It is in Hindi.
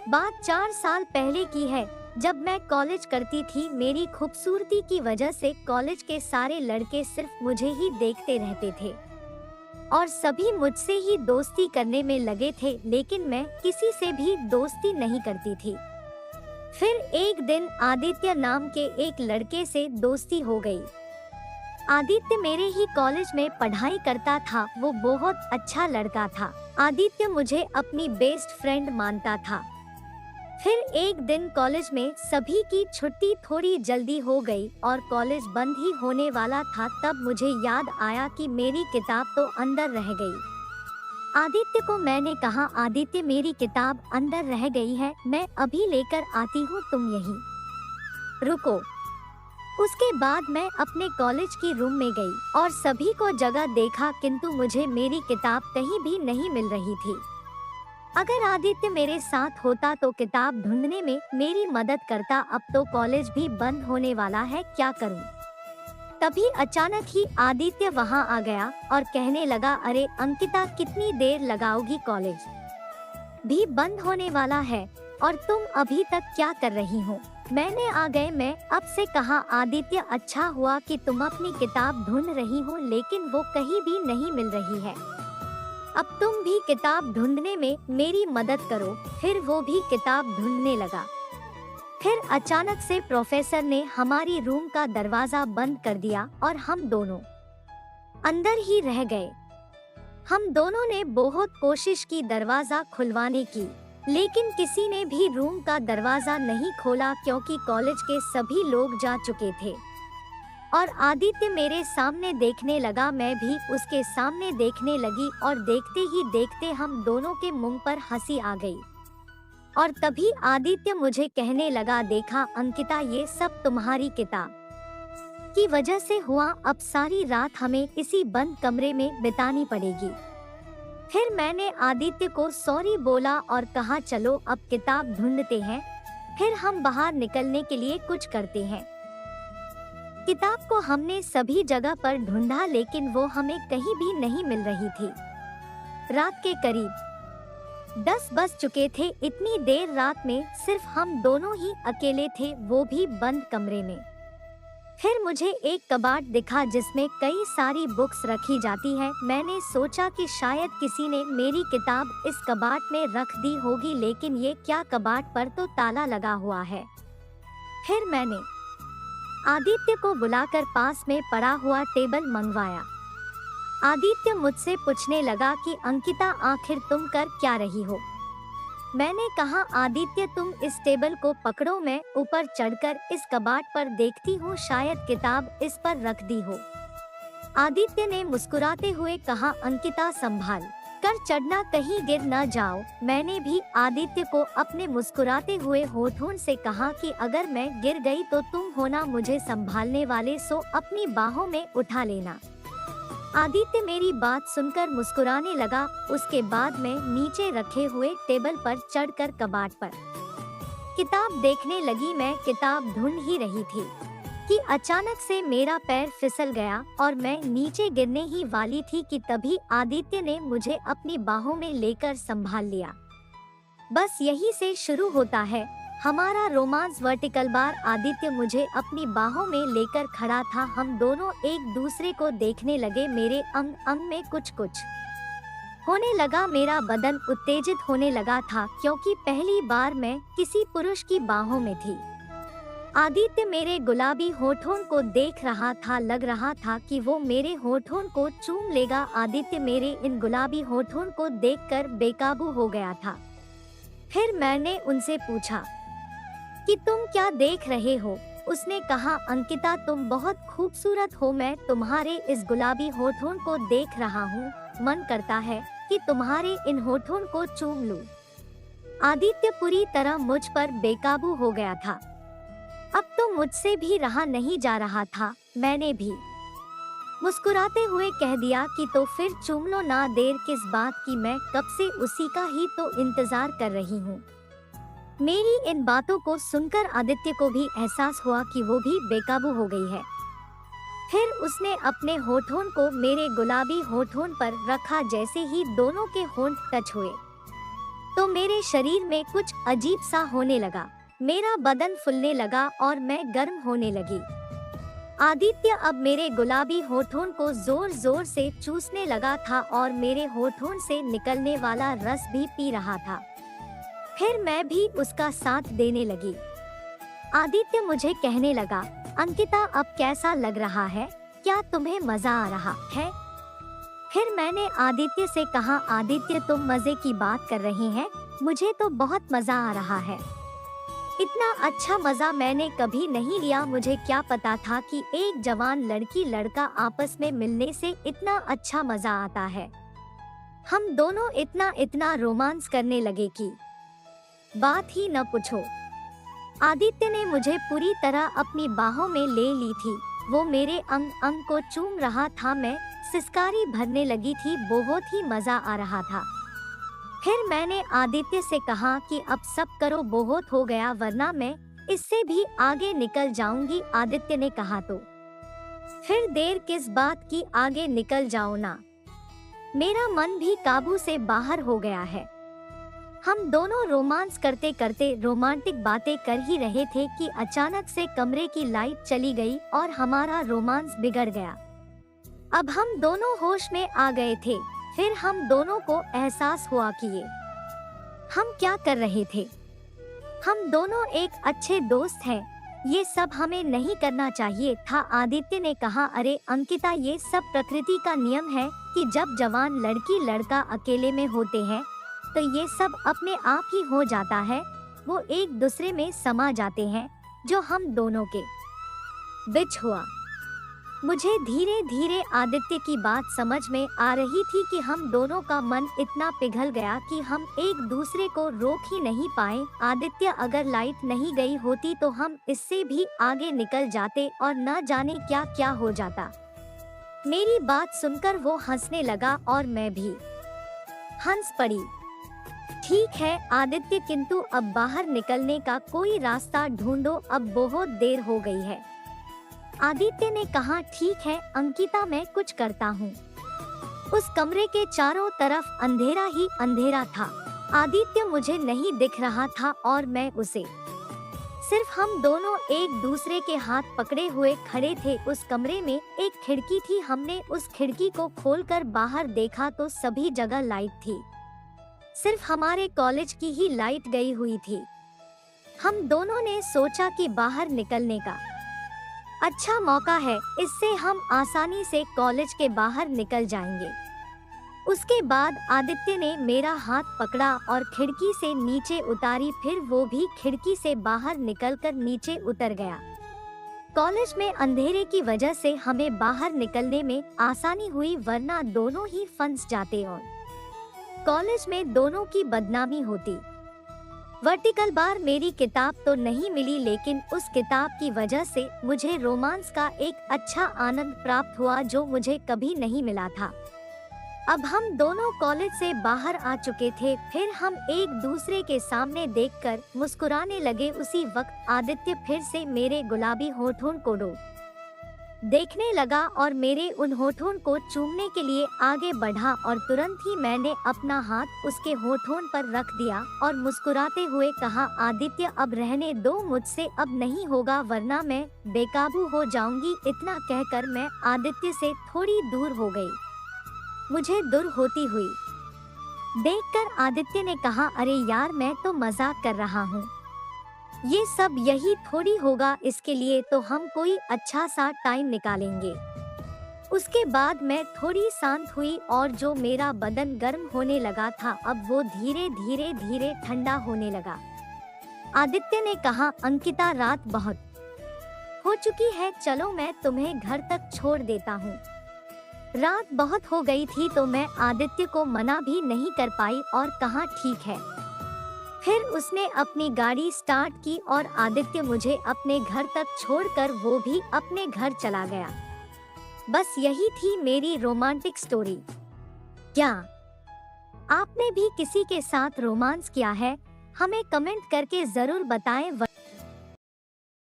बात 4 साल पहले की है, जब मैं कॉलेज करती थी। मेरी खूबसूरती की वजह से कॉलेज के सारे लड़के सिर्फ मुझे ही देखते रहते थे और सभी मुझसे ही दोस्ती करने में लगे थे, लेकिन मैं किसी से भी दोस्ती नहीं करती थी। फिर एक दिन आदित्य नाम के एक लड़के से दोस्ती हो गई। आदित्य मेरे ही कॉलेज में पढ़ाई करता था। वो बहुत अच्छा लड़का था। आदित्य मुझे अपनी बेस्ट फ्रेंड मानता था। फिर एक दिन कॉलेज में सभी की छुट्टी थोड़ी जल्दी हो गई और कॉलेज बंद ही होने वाला था। तब मुझे याद आया कि मेरी किताब तो अंदर रह गई। आदित्य को मैंने कहा, आदित्य मेरी किताब अंदर रह गई है, मैं अभी लेकर आती हूँ, तुम यहीं रुको। उसके बाद मैं अपने कॉलेज की रूम में गई और सभी को जगह देखा, किंतु मुझे मेरी किताब कहीं भी नहीं मिल रही थी। अगर आदित्य मेरे साथ होता तो किताब ढूंढने में मेरी मदद करता। अब तो कॉलेज भी बंद होने वाला है, क्या करूं? तभी अचानक ही आदित्य वहां आ गया और कहने लगा, अरे अंकिता, कितनी देर लगाओगी? कॉलेज भी बंद होने वाला है और तुम अभी तक क्या कर रही हो? मैंने आ गए मैं अब से कहा, आदित्य अच्छा हुआ कि तुम अपनी किताब ढूंढ रही हो, लेकिन वो कहीं भी नहीं मिल रही है। अब तुम भी किताब ढूंढने में मेरी मदद करो। फिर वो भी किताब ढूंढने लगा। फिर अचानक से प्रोफेसर ने हमारी रूम का दरवाजा बंद कर दिया और हम दोनों अंदर ही रह गए। हम दोनों ने बहुत कोशिश की दरवाजा खुलवाने की, लेकिन किसी ने भी रूम का दरवाजा नहीं खोला, क्योंकि कॉलेज के सभी लोग जा चुके थे। और आदित्य मेरे सामने देखने लगा, मैं भी उसके सामने देखने लगी और देखते ही देखते हम दोनों के मुंह पर हंसी आ गई। और तभी आदित्य मुझे कहने लगा, देखा अंकिता, ये सब तुम्हारी किताब की वजह से हुआ। अब सारी रात हमें इसी बंद कमरे में बितानी पड़ेगी। फिर मैंने आदित्य को सॉरी बोला और कहा, चलो अब किताब ढूंढते हैं, फिर हम बाहर निकलने के लिए कुछ करते हैं। किताब को हमने सभी जगह पर ढूंढा, लेकिन वो हमें कहीं भी नहीं मिल रही थी। रात के करीब 10 बज चुके थे। इतनी देर रात में सिर्फ हम दोनों ही अकेले थे, वो भी बंद कमरे में। फिर मुझे एक कबाड़ दिखा जिसमें कई सारी बुक्स रखी जाती है। मैंने सोचा कि शायद किसी ने मेरी किताब इस कबाड़ में रख दी होगी, लेकिन ये क्या, कबाड़ पर तो ताला लगा हुआ है। फिर मैंने आदित्य को बुलाकर पास में पड़ा हुआ टेबल मंगवाया। आदित्य मुझसे पूछने लगा कि अंकिता, आखिर तुम कर क्या रही हो? मैंने कहा, आदित्य तुम इस टेबल को पकड़ो, मैं ऊपर चढ़कर इस कबाड़ पर देखती हूँ, शायद किताब इस पर रख दी हो। आदित्य ने मुस्कुराते हुए कहा, अंकिता संभाल कर चढ़ना, कहीं गिर न जाओ। मैंने भी आदित्य को अपने मुस्कुराते हुए होठों से कहा कि अगर मैं गिर गई तो तुम होना मुझे संभालने वाले, सो अपनी बाहों में उठा लेना। आदित्य मेरी बात सुनकर मुस्कुराने लगा। उसके बाद मैं नीचे रखे हुए टेबल पर चढ़कर कबाड़ पर किताब देखने लगी। मैं किताब ढूंढ ही रही थी कि अचानक से मेरा पैर फिसल गया और मैं नीचे गिरने ही वाली थी कि तभी आदित्य ने मुझे अपनी बाहों में लेकर संभाल लिया। बस यही से शुरू होता है हमारा रोमांस। वर्टिकल बार आदित्य मुझे अपनी बाहों में लेकर खड़ा था। हम दोनों एक दूसरे को देखने लगे। मेरे अंग अंग में कुछ कुछ होने लगा। मेरा बदन उत्तेजित होने लगा था, क्योंकि पहली बार मैं किसी पुरुष की बाहों में थी। आदित्य मेरे गुलाबी होठों को देख रहा था। लग रहा था कि वो मेरे होठों को चूम लेगा। आदित्य मेरे इन गुलाबी होठों को देखकर बेकाबू हो गया था। फिर मैंने उनसे पूछा कि तुम क्या देख रहे हो? उसने कहा, अंकिता तुम बहुत खूबसूरत हो, मैं तुम्हारे इस गुलाबी होठों को देख रहा हूँ, मन करता है कि तुम्हारे इन होठों को चूम लूं। आदित्य पूरी तरह मुझ पर बेकाबू हो गया था। अब तो मुझसे भी रहा नहीं जा रहा था। मैंने भी मुस्कुराते हुए कह दिया कि तो फिर चूम लो ना, देर किस बात की, मैं कब से उसी का ही तो इंतजार कर रही हूँ। मेरी इन बातों को सुनकर आदित्य को भी एहसास हुआ कि वो भी बेकाबू हो गई है। फिर उसने अपने होठों को मेरे गुलाबी होठों पर रखा। जैसे ही दोनों के होंठ टच हुए, तो मेरे शरीर में कुछ अजीब सा होने लगा। मेरा बदन फूलने लगा और मैं गर्म होने लगी। आदित्य अब मेरे गुलाबी होठों को जोर जोर से चूसने लगा था और मेरे होठों से निकलने वाला रस भी पी रहा था। फिर मैं भी उसका साथ देने लगी। आदित्य मुझे कहने लगा, अंकिता अब कैसा लग रहा है? क्या तुम्हें मजा आ रहा है? फिर मैंने आदित्य से कहा, आदित्य तुम मजे की बात कर रहे हैं, मुझे तो बहुत मजा आ रहा है। इतना अच्छा मजा मैंने कभी नहीं लिया। मुझे क्या पता था कि एक जवान लड़की लड़का आपस में मिलने से इतना अच्छा मजा आता है। हम दोनों इतना रोमांस करने लगे कि बात ही न पूछो। आदित्य ने मुझे पूरी तरह अपनी बाहों में ले ली थी। वो मेरे अंग अंग को चूम रहा था। मैं सिसकारी भरने लगी थी। बहुत ही मजा आ रहा था। फिर मैंने आदित्य से कहा कि अब सब करो, बहुत हो गया, वरना मैं इससे भी आगे निकल जाऊंगी। आदित्य ने कहा, तो फिर देर किस बात की, आगे निकल जाओ ना। मेरा मन भी काबू से बाहर हो गया है। हम दोनों रोमांस करते करते रोमांटिक बातें कर ही रहे थे कि अचानक से कमरे की लाइट चली गई और हमारा रोमांस बिगड़ गया। अब हम दोनों होश में आ गए थे। फिर हम दोनों को एहसास हुआ कि ये हम क्या कर रहे थे। हम दोनों एक अच्छे दोस्त हैं, ये सब हमें नहीं करना चाहिए था। आदित्य ने कहा, अरे अंकिता, ये सब प्रकृति का नियम है कि जब जवान लड़की लड़का अकेले में होते हैं तो ये सब अपने आप ही हो जाता है। वो एक दूसरे में समा जाते हैं, जो हम दोनों के बीच हुआ। मुझे धीरे धीरे आदित्य की बात समझ में आ रही थी कि हम दोनों का मन इतना पिघल गया कि हम एक दूसरे को रोक ही नहीं पाए। आदित्य, अगर लाइट नहीं गई होती तो हम इससे भी आगे निकल जाते और न जाने क्या क्या हो जाता। मेरी बात सुनकर वो हंसने लगा और मैं भी हंस पड़ी। ठीक है आदित्य, किंतु अब बाहर निकलने का कोई रास्ता ढूंढो, अब बहुत देर हो गई है। आदित्य ने कहा, ठीक है अंकिता, मैं कुछ करता हूँ। उस कमरे के चारों तरफ अंधेरा ही अंधेरा था। आदित्य मुझे नहीं दिख रहा था और मैं उसे। सिर्फ हम दोनों एक दूसरे के हाथ पकड़े हुए खड़े थे। उस कमरे में एक खिड़की थी। हमने उस खिड़की को खोलकर बाहर देखा तो सभी जगह लाइट थी। सिर्फ हमारे कॉलेज की ही लाइट गई हुई थी। हम दोनों ने सोचा कि बाहर निकलने का अच्छा मौका है, इससे हम आसानी से कॉलेज के बाहर निकल जाएंगे। उसके बाद आदित्य ने मेरा हाथ पकड़ा और खिड़की से नीचे उतारी। फिर वो भी खिड़की से बाहर निकलकर नीचे उतर गया। कॉलेज में अंधेरे की वजह से हमें बाहर निकलने में आसानी हुई, वरना दोनों ही फंस जाते और कॉलेज में दोनों की बदनामी होती। वर्टिकल बार मेरी किताब तो नहीं मिली, लेकिन उस किताब की वजह से मुझे रोमांस का एक अच्छा आनंद प्राप्त हुआ जो मुझे कभी नहीं मिला था। अब हम दोनों कॉलेज से बाहर आ चुके थे। फिर हम एक दूसरे के सामने देखकर मुस्कुराने लगे। उसी वक्त आदित्य फिर से मेरे गुलाबी होठों को देखने लगा और मेरे उन होठों को चूमने के लिए आगे बढ़ा और तुरंत ही मैंने अपना हाथ उसके होठों पर रख दिया और मुस्कुराते हुए कहा, आदित्य अब रहने दो, मुझसे अब नहीं होगा, वरना मैं बेकाबू हो जाऊंगी। इतना कहकर मैं आदित्य से थोड़ी दूर हो गई। मुझे दूर होती हुई देखकर आदित्य ने कहा, अरे यार, मैं तो मजाक कर रहा हूँ, ये सब यही थोड़ी होगा, इसके लिए तो हम कोई अच्छा सा टाइम निकालेंगे। उसके बाद मैं थोड़ी शांत हुई और जो मेरा बदन गर्म होने लगा था अब वो धीरे धीरे ठंडा होने लगा। आदित्य ने कहा, अंकिता, रात बहुत हो चुकी है, चलो मैं तुम्हें घर तक छोड़ देता हूँ। रात बहुत हो गई थी तो मैं आदित्य को मना भी नहीं कर पाई और कहा, ठीक है। फिर उसने अपनी गाड़ी स्टार्ट की और आदित्य मुझे अपने घर तक छोड़कर वो भी अपने घर चला गया। बस यही थी मेरी रोमांटिक स्टोरी। क्या आपने भी किसी के साथ रोमांस किया है? हमें कमेंट करके जरूर बताएं।